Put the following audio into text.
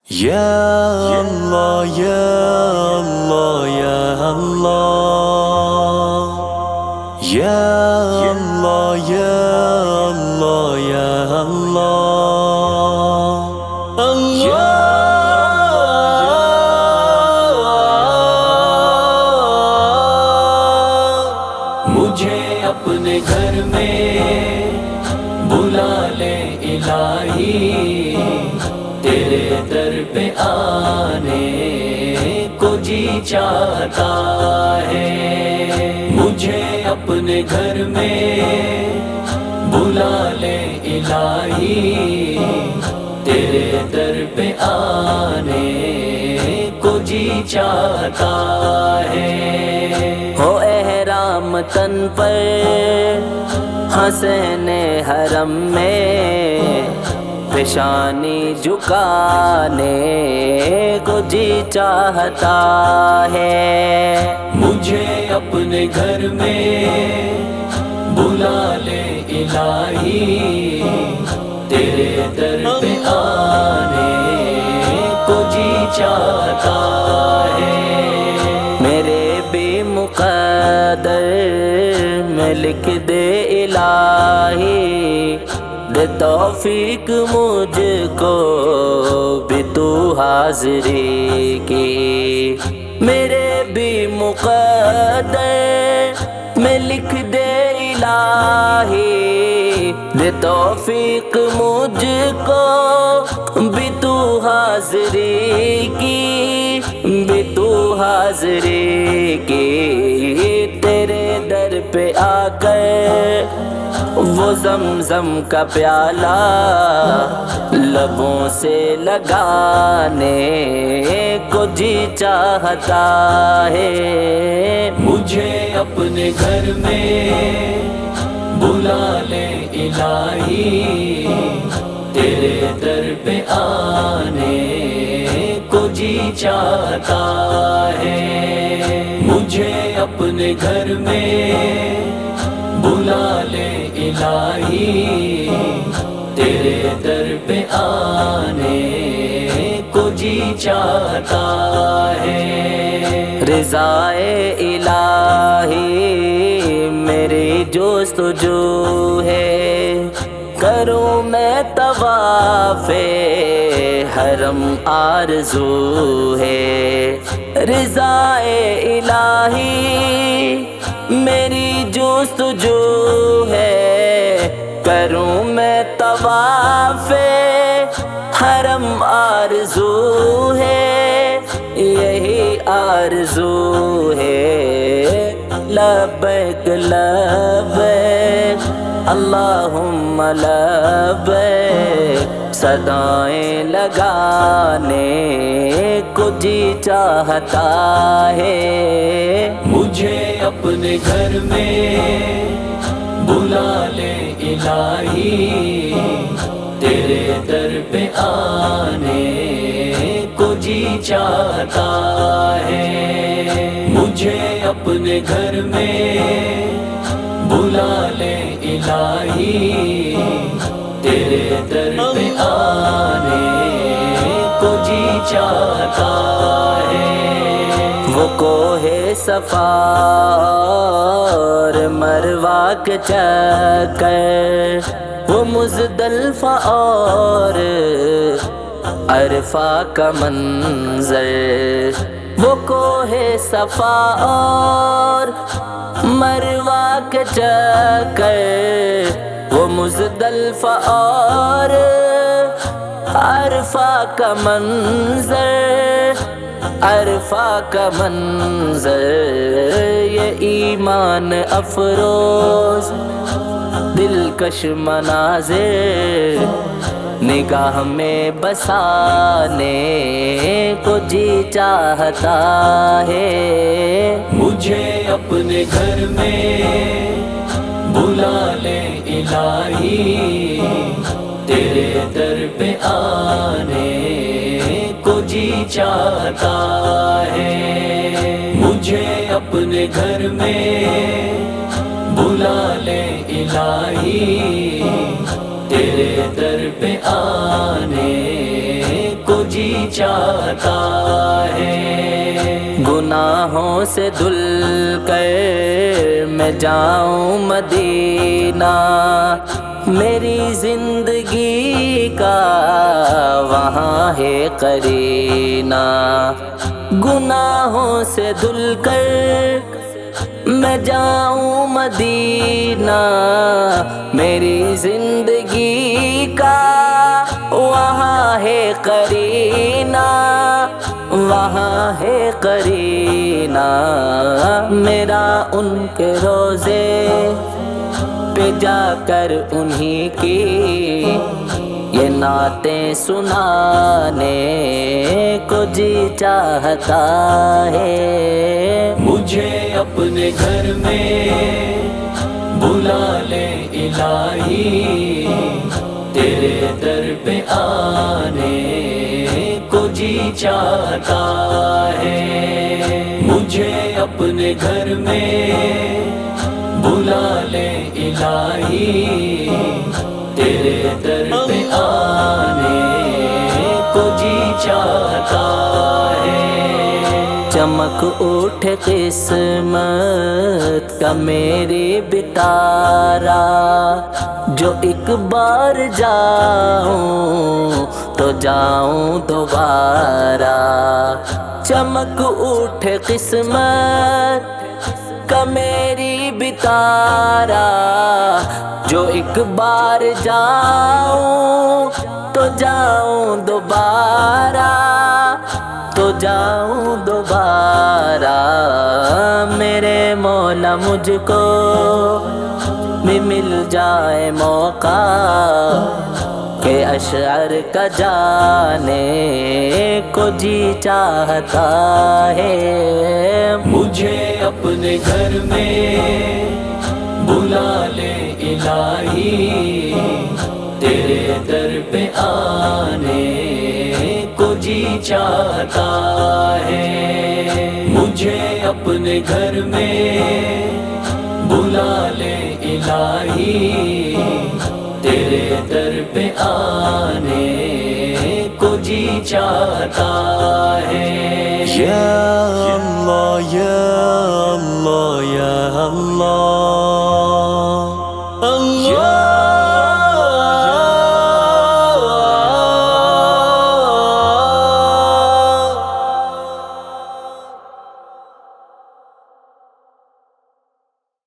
Ya Allah, Ya Allah, Ya Allah, Ya Allah, Ya Allah, Ya Allah, Allah. مجھے اپنے گھر میں بلا لے الہی، تیرے در پہ آنے کو جی چاہتا ہے۔ مجھے اپنے گھر میں بلا لے الہی، تیرے در پہ آنے کو جی چاہتا ہے۔ ہو احرام تن پر حسین حرم میں، پیشانی جھکانے کو جی چاہتا ہے۔ مجھے اپنے گھر میں بلا لے الہی، تیرے در پہ آنے کو جی چاہتا ہے۔ میرے بھی مقدر میں لکھ دے الہی، دے توفیق مجھ کو بھی تو حاضری کی۔ میرے بھی مقدر میں لکھ دے الہی، دے توفیق مجھ کو بھی تو حاضری کی، بھی تو حاضری کی۔ تیرے در پہ آ کر وہ زمزم کا پیالہ لبوں سے لگانے کو جی چاہتا ہے۔ مجھے اپنے گھر میں بلا لے الہی، تیرے در پہ آنے کو جی چاہتا ہے۔ مجھے اپنے گھر میں بلا لے الہی، تیرے در پہ آنے کو جی چاہتا ہے۔ رضائے الہی میری جستجو ہے، کروں میں طواف حرم آرزو ہے۔ رضائے الہی میری جستجو ہے، کروں میں طواف حرم آرزو ہے، یہی آرزو ہے۔ لبیک لبیک اللہم لبیک، صدائیں لگانے کو جی چاہتا ہے۔ مجھے اپنے گھر میں بلا لے الہی، تیرے در پہ آنے کو جی چاہتا ہے۔ مجھے اپنے گھر میں بلا لے الہی، تیرے در پہ آنے کو جی چاہتا ہے۔ وہ کوہ صفا اور مروہ کے چکر، وہ مزدلفہ اور عرفہ کا منظر، وہ کوہ صفا اور مروہ کے چکر، وہ مزدلفہ اور عرفہ کا منظر، عرفہ کا منظر، یہ ایمان افروز دلکش مناظر نگاہ میں بسانے کو جی چاہتا ہے۔ مجھے اپنے گھر میں بلا لے الہی، تیرے در پہ آنے کو جی چاہتا ہے۔ مجھے اپنے گھر میں بلا لے الہی، تیرے در پہ آنے کو جی چاہتا ہے۔ گناہوں سے دھل کر میں جاؤں مدینہ، میری زندگی کا وہاں ہے قرینہ۔ گناہوں سے دھل کر میں جاؤں مدینہ، میری زندگی کا وہاں ہے قرینہ، وہاں ہے قرینہ۔ میرا ان کے روزے پہ جا کر انہی کی یہ نعتیں سنانے کو جی چاہتا ہے۔ مجھے اپنے گھر میں بلا لے الہی، تیرے در پہ آنے کو جی چاہتا ہے۔ مجھے اپنے گھر میں بلا لے الہی، تیرے در پہ آنے کو جی چاہتا ہے۔ چمک اٹھ قسمت کا میری بتارا، جو ایک بار جاؤں تو جاؤں دوبارہ۔ چمک اٹھ قسمت کا میری بتارا، جو ایک بار جاؤں تو جاؤں دوبارہ، تو جاؤں دوبارہ۔ میرے مولا مجھ کو بھی مل جائے موقع کہ اشعار کا جانے کو جی چاہتا ہے۔ مجھے اپنے گھر میں بلا لے الہی، تیرے در پہ آنے کو جی چاہتا ہے۔ مجھے اپنے گھر میں بلا لے الہی، تیرے در پہ آنے کو جی چاہتا ہے۔ یا اللہ یا اللہ یا اللہ